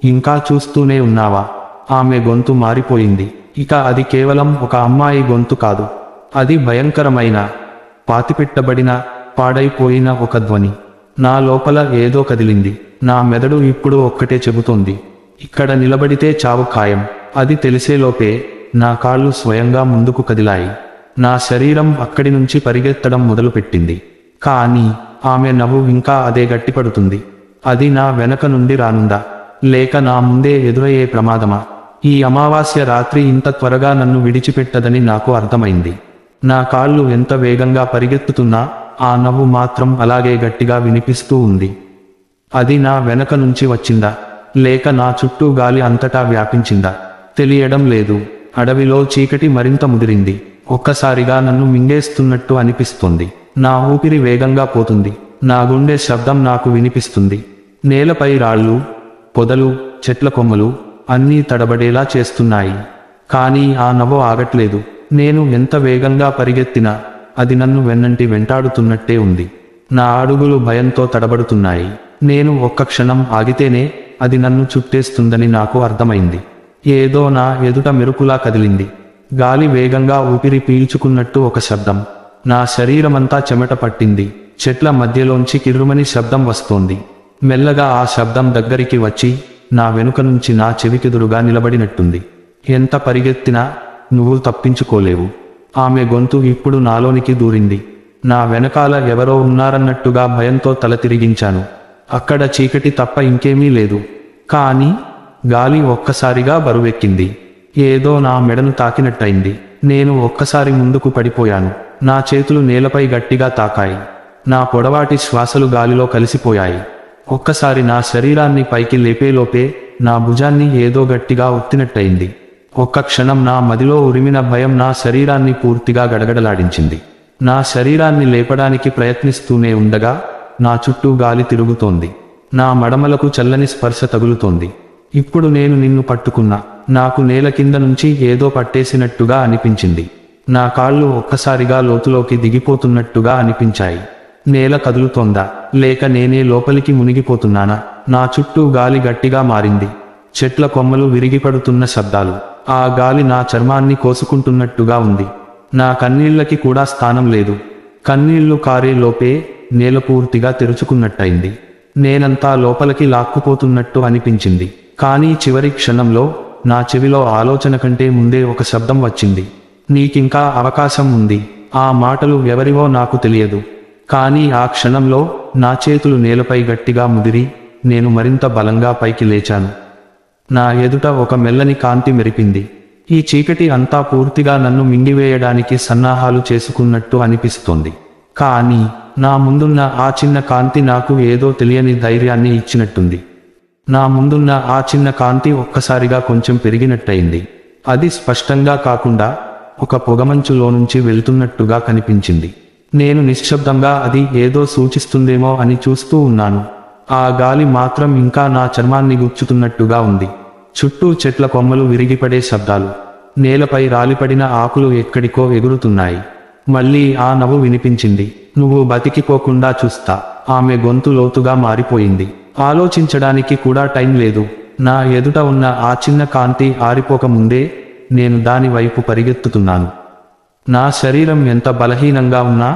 ఇంకా చూస్తూనే ఉన్నావా? ఆమె గొంతు మారిపోయింది. ఇక అది కేవలం ఒక అమ్మాయి గొంతు కాదు. అది భయంకరమైన, పాతిపెట్టబడిన, పాడైపోయిన ఒక ధ్వని. నా లోపల ఏదో కదిలింది. నా మెదడు ఇప్పుడు ఒక్కటే చెబుతోంది, ఇక్కడ నిలబడితే చావు ఖాయం. అది తెలిసేలోపే నా కాళ్ళు స్వయంగా ముందుకు కదిలాయి. నా శరీరం అక్కడి నుంచి పరిగెత్తడం మొదలుపెట్టింది. కానీ ఆమె నవ్వు ఇంకా అదే గట్టిపడుతుంది. అది నా వెనక నుండి రానుందా, లేక నా ముందే ఎదురయ్యే ప్రమాదమా? ఈ అమావాస్య రాత్రి ఇంత త్వరగా నన్ను విడిచిపెట్టదని నాకు అర్థమైంది. నా కాళ్ళు ఎంత వేగంగా పరిగెత్తుతున్నా ఆ నవ్వు మాత్రం అలాగే గట్టిగా వినిపిస్తూ ఉంది. అది నా వెనక నుంచి వచ్చిందా, లేక నా చుట్టూ గాలి అంతటా వ్యాపించిందా తెలియడం లేదు. అడవిలో చీకటి మరింత ముదిరింది. ఒక్కసారిగా నన్ను మింగేస్తున్నట్టు అనిపిస్తోంది. నా ఊపిరి వేగంగా పోతుంది. నా గుండె శబ్దం నాకు వినిపిస్తుంది. నేలపై రాళ్ళు, పొదలు, చెట్ల కొమ్మలు అన్నీ తడబడేలా చేస్తున్నాయి. కానీ ఆ నవ్వు ఆగట్లేదు. నేను ఎంత వేగంగా పరిగెత్తినా అది నన్ను వెన్నంటి వెంటాడుతున్నట్టే ఉంది. నా అడుగులు భయంతో తడబడుతున్నాయి. నేను ఒక్క క్షణం ఆగితేనే అది నన్ను చుట్టేస్తుందని నాకు అర్థమైంది. ఏదో నా ఎదుట మెరుపులా కదిలింది. గాలి వేగంగా ఊపిరి పీల్చుకున్నట్టు ఒక శబ్దం. నా శరీరమంతా చెమట పట్టింది. చెట్ల మధ్యలోంచి కిర్రుమని శబ్దం వస్తోంది. మెల్లగా ఆ శబ్దం దగ్గరికి వచ్చి నా వెనుక నుంచి నా చెవికెదురుగా నిలబడినట్టుంది. ఎంత పరిగెత్తినా నువ్వు తప్పించుకోలేవు. ఆమె గొంతు ఇప్పుడు నాలోనికి దూరింది. నా వెనకాల ఎవరో ఉన్నారన్నట్టుగా భయంతో తల తిరిగించాను. అక్కడ చీకటి తప్ప ఇంకేమీ లేదు. కానీ గాలి ఒక్కసారిగా బరువెక్కింది. ఏదో నా మెడను తాకినట్టయింది. నేను ఒక్కసారి ముందుకు పడిపోయాను. నా చేతులు నేలపై గట్టిగా తాకాయి. నా పొడవాటి శ్వాసలు గాలిలో కలిసిపోయాయి. ఒక్కసారి నా శరీరాన్ని పైకి లేపేలోపే నా భుజాన్ని ఏదో గట్టిగా ఒత్తినట్టయింది. ఒక్క క్షణం నా మదిలో ఉరిమిన భయం నా శరీరాన్ని పూర్తిగా గడగడలాడించింది. నా శరీరాన్ని లేపడానికి ప్రయత్నిస్తూనే ఉండగా నా చుట్టూ గాలి తిరుగుతోంది. నా మడమలకు చల్లని స్పర్శ తగులుతోంది. ఇప్పుడు నేను నిన్ను పట్టుకున్నా. నాకు నేల కింద నుంచి ఏదో పట్టేసినట్టుగా అనిపించింది. నా కాళ్ళు ఒక్కసారిగా లోతులోకి దిగిపోతున్నట్టుగా అనిపించాయి. నేల కదులుతోందా లేక నేనే లోపలికి మునిగిపోతున్నానా? నా చుట్టూ గాలి గట్టిగా మారింది. చెట్ల కొమ్మలు విరిగిపడుతున్న శబ్దాలు. ఆ గాలి నా చర్మాన్ని కోసుకుంటున్నట్టుగా ఉంది. నా కన్నీళ్లకి కూడా స్థానం లేదు. కన్నీళ్లు కారే లోపే నేల పూర్తిగా తెరుచుకున్నట్టయింది. నేనంతా లోపలికి లాక్కుపోతున్నట్టు అనిపించింది. కానీ చివరి క్షణంలో నా చెవిలో ఆలోచన కంటే ముందే ఒక శబ్దం వచ్చింది. నీకింకా అవకాశం ఉంది. ఆ మాటలు ఎవరివో నాకు తెలియదు. కానీ ఆ క్షణంలో నా చేతులు నేలపై గట్టిగా ముదిరి నేను మరింత బలంగా పైకి లేచాను. నా ఎదుట ఒక మెల్లని కాంతి మెరిపింది. ఈ చీకటి అంతా పూర్తిగా నన్ను మింగివేయడానికి సన్నాహాలు చేసుకున్నట్టు అనిపిస్తోంది. కానీ నా ముందున్న ఆ చిన్న కాంతి నాకు ఏదో తెలియని ధైర్యాన్ని ఇచ్చినట్టుంది. నా ముందున్న ఆ చిన్న కాంతి ఒక్కసారిగా కొంచెం పెరిగినట్టయింది. అది స్పష్టంగా కాకుండా ఒక పొగమంచులో నుంచి వెళ్తున్నట్టుగా కనిపించింది. నేను నిశ్శబ్దంగా అది ఏదో సూచిస్తుందేమో అని చూస్తూ ఉన్నాను. ఆ గాలి మాత్రం ఇంకా నా చర్మాన్ని గుచ్చుతున్నట్టుగా ఉంది. చుట్టూ చెట్ల కొమ్మలు విరిగిపడే శబ్దాలు. నేలపై రాలిపడిన ఆకులు ఎక్కడికో ఎగురుతున్నాయి. మళ్ళీ ఆ నవ్వు వినిపించింది. నువ్వు బతికిపోకుండా చూస్తా. ఆమె గొంతు లోతుగా మారిపోయింది. ఆలోచించడానికి కూడా టైం లేదు. నా ఎదుట ఉన్న ఆ చిన్న కాంతి ఆరిపోకముందే నేను దాని వైపు పరిగెత్తుతున్నాను. నా శరీరం ఎంత బలహీనంగా ఉన్నా,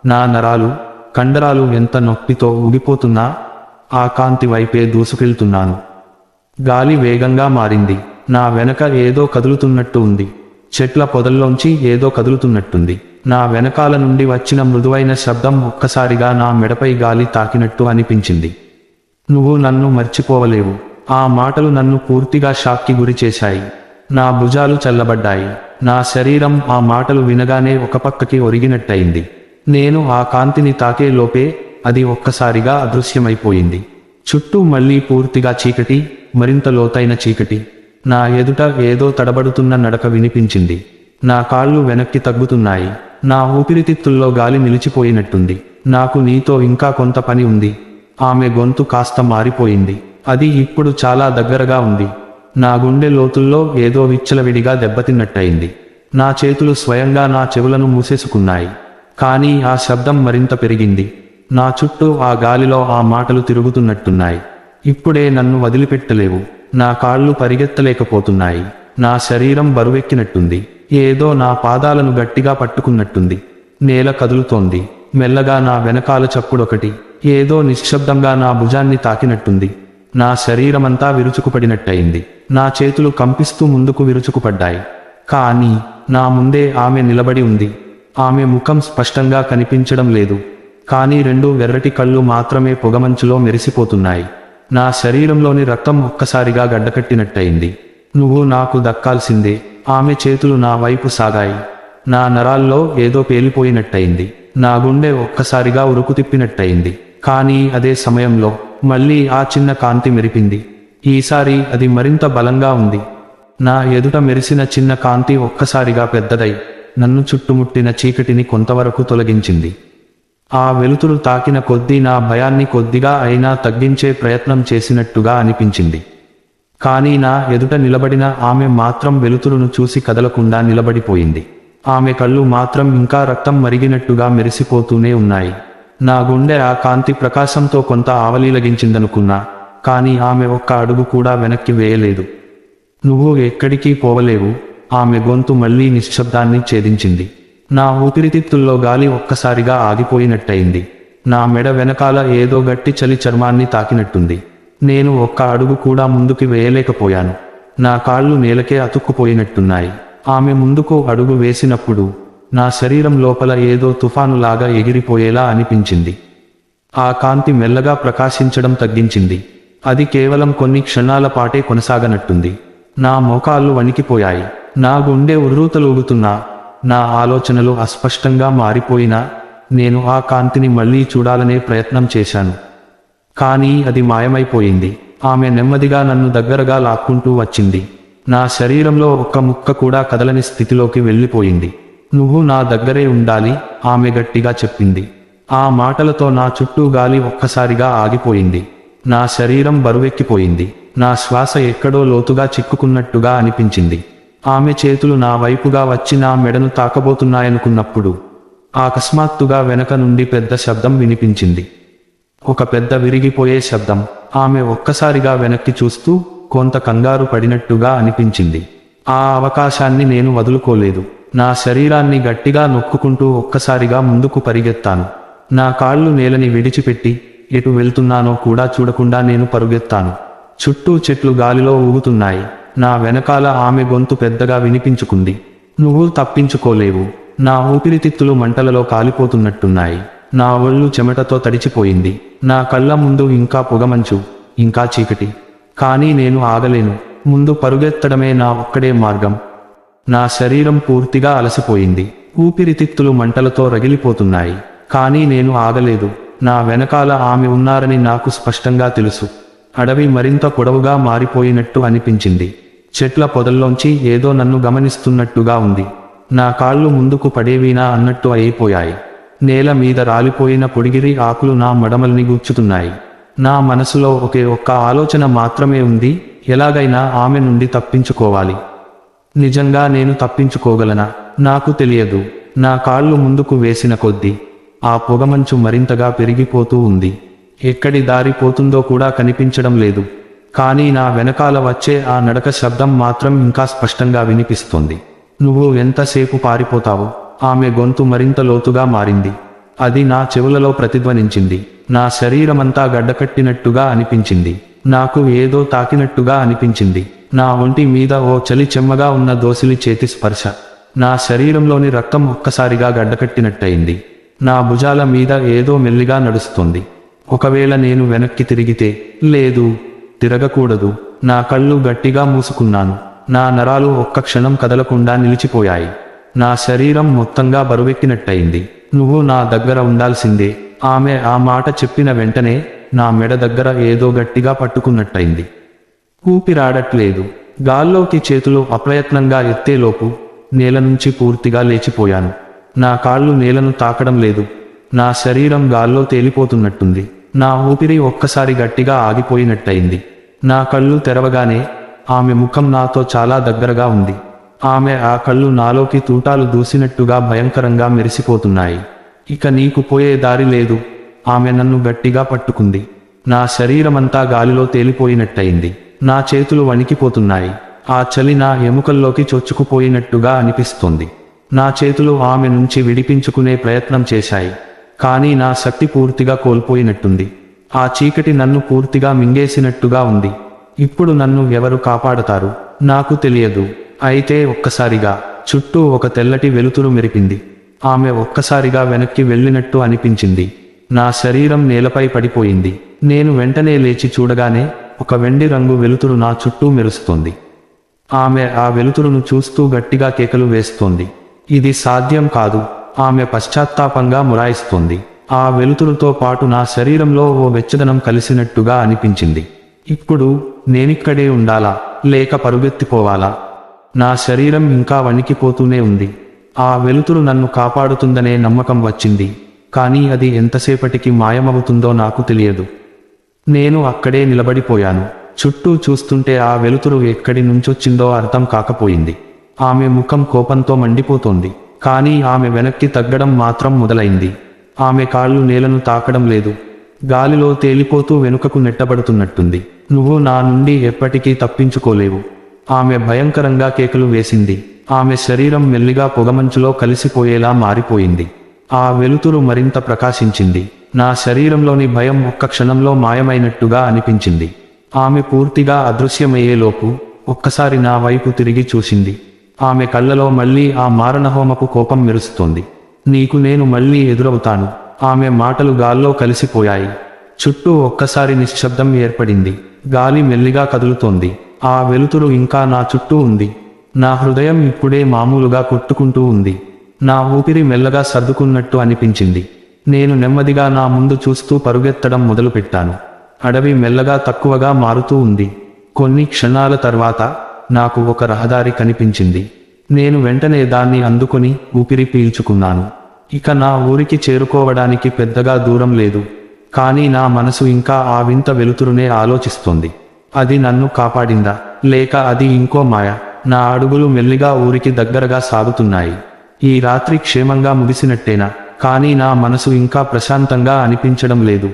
నా నరాలు, కండరాలు ఎంత నొప్పితో ఊగిపోతున్నా ఆ కాంతి వైపే దూసుకెళ్తున్నాను. గాలి వేగంగా మారింది. నా వెనక ఏదో కదులుతున్నట్టు ఉంది. చెట్ల పొదల్లోంచి ఏదో కదులుతున్నట్టుంది. నా వెనకాల నుండి వచ్చిన మృదువైన శబ్దం ఒక్కసారిగా నా మెడపై గాలి తాకినట్టు అనిపించింది. నువ్వు నన్ను మర్చిపోవలేవు. ఆ మాటలు నన్ను పూర్తిగా షాక్కి గురి చేశాయి. నా భుజాలు చల్లబడ్డాయి. నా శరీరం ఆ మాటలు వినగానే ఒక పక్కకి ఒరిగినట్టయింది. నేను ఆ కాంతిని తాకే లోపే అది ఒక్కసారిగా అదృశ్యమైపోయింది. చుట్టూ మళ్ళీ పూర్తిగా చీకటి, మరింత లోతైన చీకటి. నా ఎదుట ఏదో తడబడుతున్న నడక వినిపించింది. నా కాళ్ళు వెనక్కి తగ్గుతున్నాయి. నా ఊపిరితిత్తుల్లో గాలి నిలిచిపోయినట్టుంది. నాకు నీతో ఇంకా కొంత పని ఉంది. ఆమె గొంతు కాస్త మారిపోయింది. అది ఇప్పుడు చాలా దగ్గరగా ఉంది. నా గుండె లోతుల్లో ఏదో విచ్చలవిడిగా దెబ్బతిన్నట్టయింది. నా చేతులు స్వయంగా నా చెవులను మూసేసుకున్నాయి. కానీ ఆ శబ్దం మరింత పెరిగింది. నా చుట్టూ ఆ గాలిలో ఆ మాటలు తిరుగుతున్నట్టున్నాయి. ఇప్పుడే నన్ను వదిలిపెట్టలేవు. నా కాళ్ళు పరిగెత్తలేకపోతున్నాయి. నా శరీరం బరువెక్కినట్టుంది. ఏదో నా పాదాలను గట్టిగా పట్టుకున్నట్టుంది. నేల కదులుతోంది. మెల్లగా నా వెనకాల చప్పుడొకటి ఏదో నిశ్శబ్దంగా నా భుజాన్ని తాకినట్టుంది. నా శరీరమంతా విరుచుకుపడినట్టయింది. నా చేతులు కంపిస్తూ ముందుకు విరుచుకుపడ్డాయి. కానీ నా ముందే ఆమె నిలబడి ఉంది. ఆమె ముఖం స్పష్టంగా కనిపించడం లేదు. కానీ 2 ఎర్రటి కళ్ళు మాత్రమే పొగమంచులో మెరిసిపోతున్నాయి. నా శరీరంలోని రక్తం ఒక్కసారిగా గడ్డకట్టినట్టయింది. నువ్వు నాకు దక్కాల్సిందే. ఆమె చేతులు నా వైపు సాగాయి. నా నరాల్లో ఏదో పేలిపోయినట్టయింది. నా గుండె ఒక్కసారిగా ఉరుకు తిప్పినట్టయింది. కానీ అదే సమయంలో మళ్ళీ ఆ చిన్న కాంతి మెరిపింది. ఈసారి అది మరింత బలంగా ఉంది. నా ఎదుట మెరిసిన చిన్న కాంతి ఒక్కసారిగా పెద్దదై నన్ను చుట్టుముట్టిన చీకటిని కొంతవరకు తొలగించింది. ఆ వెలుతురు తాకిన కొద్దీ నా భయాన్ని కొద్దిగా అయినా తగ్గించే ప్రయత్నం చేసినట్టుగా అనిపించింది. కానీ నా ఎదుట నిలబడిన ఆమె మాత్రం వెలుతురును చూసి కదలకుండా నిలబడిపోయింది. ఆమె కళ్ళు మాత్రం ఇంకా రక్తం మరిగినట్టుగా మెరిసిపోతూనే ఉన్నాయి. నా గుండె ఆ కాంతి ప్రకాశంతో కొంత ఆవలీలగించిందనుకున్నా, కానీ ఆమె ఒక్క అడుగు కూడా వెనక్కి వేయలేదు. నువ్వు ఎక్కడికి పోవలేవు, ఆమె గొంతు మళ్లీ నిశ్శబ్దాన్ని ఛేదించింది. నా ఊపిరితిత్తుల్లో గాలి ఒక్కసారిగా ఆగిపోయినట్టయింది. నా మెడ వెనకాల ఏదో గట్టి చలి చర్మాన్ని తాకినట్టుంది. నేను ఒక్క అడుగు కూడా ముందుకి వేయలేకపోయాను. నా కాళ్ళు నేలకే అతుక్కుపోయినట్టున్నాయి. ఆమె ముందుకు అడుగు వేసినప్పుడు నా శరీరం లోపల ఏదో తుఫానులాగా ఎగిరిపోయేలా అనిపించింది. ఆ కాంతి మెల్లగా ప్రకాశించడం తగ్గించింది. అది కేవలం కొన్ని క్షణాల పాటే కొనసాగనట్టుంది. నా మోకాళ్ళు వణికిపోయాయి. నా గుండె ఉర్రూతలూగుతున్నా, నా ఆలోచనలు అస్పష్టంగా మారిపోయినా నేను ఆ కాంతిని మళ్లీ చూడాలనే ప్రయత్నం చేశాను. కానీ అది మాయమైపోయింది. ఆమె నెమ్మదిగా నన్ను దగ్గరగా లాక్కుంటూ వచ్చింది. నా శరీరంలో ఒక్క ముక్క కూడా కదలని స్థితిలోకి వెళ్ళిపోయింది. నువ్వు నా దగ్గరే ఉండాలి, ఆమె గట్టిగా చెప్పింది. ఆ మాటలతో నా చుట్టూ గాలి ఒక్కసారిగా ఆగిపోయింది. నా శరీరం బరువెక్కిపోయింది. నా శ్వాస ఎక్కడో లోతుగా చిక్కుకున్నట్టుగా అనిపించింది. ఆమె చేతులు నా వైపుగా వచ్చి నా మెడను తాకబోతున్నాయనుకున్నప్పుడు అకస్మాత్తుగా వెనక నుండి పెద్ద శబ్దం వినిపించింది. ఒక పెద్ద విరిగిపోయే శబ్దం. ఆమె ఒక్కసారిగా వెనక్కి చూస్తూ కొంత కంగారు పడినట్టుగా అనిపించింది. ఆ అవకాశాన్ని నేను వదులుకోలేదు. నా శరీరాన్ని గట్టిగా నొక్కుకుంటూ ఒక్కసారిగా ముందుకు పరిగెత్తాను. నా కాళ్ళు నేలని విడిచిపెట్టి ఎటు వెళ్తున్నానో కూడా చూడకుండా నేను పరుగెత్తాను. చుట్టూ చెట్లు గాలిలో ఊగుతున్నాయి. నా వెనకాల ఆమె గొంతు పెద్దగా వినిపించుకుంది. నువ్వు తప్పించుకోలేవు. నా ఊపిరితిత్తులు మంటలలో కాలిపోతున్నట్టున్నాయి. నా ఒళ్ళు చెమటతో తడిచిపోయింది. నా కళ్ళ ముందు ఇంకా పొగమంచు, ఇంకా చీకటి. కానీ నేను ఆగలేను. ముందు పరుగెత్తడమే నా ఒక్కడే మార్గం. నా శరీరం పూర్తిగా అలసిపోయింది. ఊపిరితిత్తులు మంటలతో రగిలిపోతున్నాయి. కానీ నేను ఆగలేదు. నా వెనకాల ఆమె ఉన్నారని నాకు స్పష్టంగా తెలుసు. అడవి మరింత పొడవుగా మారిపోయినట్టు అనిపించింది. చెట్ల పొదల్లోంచి ఏదో నన్ను గమనిస్తున్నట్టుగా ఉంది. నా కాళ్ళు ముందుకు పడేవీనా అన్నట్టు అయిపోయాయి. నేల మీద రాలిపోయిన పొడిగిరి ఆకులు నా మడమల్ని గుచ్చుతున్నాయి. నా మనసులో ఒకే ఒక్క ఆలోచన మాత్రమే ఉంది, ఎలాగైనా ఆమె నుండి తప్పించుకోవాలి. నిజంగా నేను తప్పించుకోగలనా? నాకు తెలియదు. నా కాళ్ళు ముందుకు వేసిన కొద్దీ ఆ పొగమంచు మరింతగా పెరిగిపోతూ ఉంది. ఎక్కడి దారి పోతుందో కూడా కనిపించడం లేదు. కానీ నా వెనకాల వచ్చే ఆ నడక శబ్దం మాత్రం ఇంకా స్పష్టంగా వినిపిస్తోంది. నువ్వు ఎంతసేపు పారిపోతావు? ఆమె గొంతు మరింత లోతుగా మారింది. అది నా చెవులలో ప్రతిధ్వనించింది. నా శరీరమంతా గడ్డకట్టినట్టుగా అనిపించింది. నాకు ఏదో తాకినట్టుగా అనిపించింది. నా ఒంటి మీద ఓ చలి చెమ్మగా ఉన్న దోసిలి చేతి స్పర్శ. నా శరీరంలోని రక్తం ఒక్కసారిగా గడ్డకట్టినట్టయింది. నా భుజాల మీద ఏదో మెల్లిగా నడుస్తుంది. ఒకవేళ నేను వెనక్కి తిరిగితే? లేదు, తిరగకూడదు. నా కళ్ళు గట్టిగా మూసుకున్నాను. నా నరాలు ఒక్క క్షణం కదలకుండా నిలిచిపోయాయి. నా శరీరం మొత్తంగా బరువెక్కినట్టయింది. నువ్వు నా దగ్గర ఉండాల్సిందే. ఆమె ఆ మాట చెప్పిన వెంటనే నా మెడ దగ్గర ఏదో గట్టిగా పట్టుకున్నట్టయింది. ఊపిరాడట్లేదు. గాల్లోకి చేతులు అప్రయత్నంగా ఎత్తేలోపు నేల నుంచి పూర్తిగా లేచిపోయాను. నా కాళ్ళు నేలను తాకడం లేదు. నా శరీరం గాల్లో తేలిపోతున్నట్టుంది. నా ఊపిరి ఒక్కసారి గట్టిగా ఆగిపోయినట్టయింది. నా కళ్ళు తెరవగానే ఆమె ముఖం నాతో చాలా దగ్గరగా ఉంది. ఆమె ఆ కళ్ళు నాలోకి తూటాలు దూసినట్టుగా భయంకరంగా మెరిసిపోతున్నాయి. ఇక నీకు పోయే దారి లేదు. ఆమె నన్ను గట్టిగా పట్టుకుంది. నా శరీరమంతా గాలిలో తేలిపోయినట్టయింది. నా చేతులు వణికిపోతున్నాయి. ఆ చలి నా ఎముకల్లోకి చొచ్చుకుపోయినట్టుగా అనిపిస్తోంది. నా చేతులు ఆమె నుంచి విడిపించుకునే ప్రయత్నం చేశాయి. కానీ నా శక్తి పూర్తిగా కోల్పోయినట్టుంది. ఆ చీకటి నన్ను పూర్తిగా మింగేసినట్టుగా ఉంది. ఇప్పుడు నన్ను ఎవరు కాపాడతారు? నాకు తెలియదు. అయితే ఒక్కసారిగా చుట్టూ ఒక తెల్లటి వెలుతురు మెరిపింది. ఆమె ఒక్కసారిగా వెనక్కి వెళ్ళినట్టు అనిపించింది. నా శరీరం నేలపై పడిపోయింది. నేను వెంటనే లేచి చూడగానే ఒక వెండి రంగు వెలుతురు నా చుట్టూ మెరుస్తోంది. ఆమె ఆ వెలుతురును చూస్తూ గట్టిగా కేకలు వేస్తోంది. ఇది సాధ్యం కాదు. ఆమె పశ్చాత్తాపంగా మురాయిస్తోంది. ఆ వెలుతురుతో పాటు నా శరీరంలో ఓ వెచ్చదనం కలిసినట్టుగా అనిపించింది. ఇప్పుడు నేనిక్కడే ఉండాలా, లేక పరుగెత్తిపోవాలా? నా శరీరం ఇంకా వణికిపోతూనే ఉంది. ఆ వెలుతురు నన్ను కాపాడుతుందనే నమ్మకం వచ్చింది. కానీ అది ఎంతసేపటికి మాయమవుతుందో నాకు తెలియదు. నేను అక్కడే నిలబడిపోయాను. చుట్టూ చూస్తుంటే ఆ వెలుతురు ఎక్కడి నుంచొచ్చిందో అర్థం కాకపోయింది. ఆమె ముఖం కోపంతో మండిపోతోంది. కానీ ఆమె వెనక్కి తగ్గడం మాత్రం మొదలైంది. ఆమె కాళ్ళు నేలను తాకడం లేదు. గాలిలో తేలిపోతూ వెనుకకు నెట్టబడుతున్నట్టుంది. నువ్వు నా నుండి ఎప్పటికీ తప్పించుకోలేవు. ఆమె భయంకరంగా కేకలు వేసింది. ఆమె శరీరం మెల్లిగా పొగమంచులో కలిసిపోయేలా మారిపోయింది. ఆ వెలుతురు మరింత ప్రకాశించింది. నా శరీరంలోని భయం ఒక్క క్షణంలో మాయమైనట్టుగా అనిపించింది. ఆమె పూర్తిగా అదృశ్యమయ్యేలోపు ఒక్కసారి నా వైపు తిరిగి చూసింది. ఆమె కళ్ళలో మళ్ళీ ఆ మారణహోమపు కోపం మెరుస్తోంది. నీకు నేను మళ్ళీ ఎదురవుతాను. ఆమె మాటలు గాల్లో కలిసిపోయాయి. చుట్టూ ఒక్కసారి నిశ్శబ్దం ఏర్పడింది. గాలి మెల్లిగా కదులుతోంది. ఆ వెలుతురు ఇంకా నా చుట్టూ ఉంది. నా హృదయం ఇప్పుడే మామూలుగా కొట్టుకుంటూ ఉంది. నా ఊపిరి మెల్లగా సర్దుకున్నట్టు అనిపించింది. నేను నెమ్మదిగా నా ముందు చూస్తూ పరుగెత్తడం మొదలుపెట్టాను. అడవి మెల్లగా తక్కువగా మారుతూ ఉంది. కొన్ని క్షణాల తర్వాత నాకు ఒక రహదారి కనిపించింది. నేను వెంటనే దాన్ని అందుకొని ఊపిరి పీల్చుకున్నాను. ఇక నా ఊరికి చేరుకోవడానికి పెద్దగా దూరం లేదు. కానీ నా మనసు ఇంకా ఆ వింత వెలుతురునే ఆలోచిస్తోంది. అది నన్ను కాపాడిందా, లేక అది ఇంకో మాయ? నా అడుగులు మెల్లిగా ఊరికి దగ్గరగా సాగుతున్నాయి. ఈ రాత్రి క్షేమంగా ముగిసినట్టేనా? కానీ నా మనసు ఇంకా ప్రశాంతంగా అనిపించడం లేదు.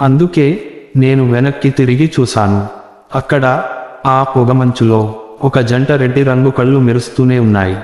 అందుకే నేను వెనక్కి తిరిగి చూశాను. అక్కడ ఆ పొగమంచులో ఒక జంట రెడ్డి రంగు కళ్ళు మెరుస్తూనే ఉన్నాయి.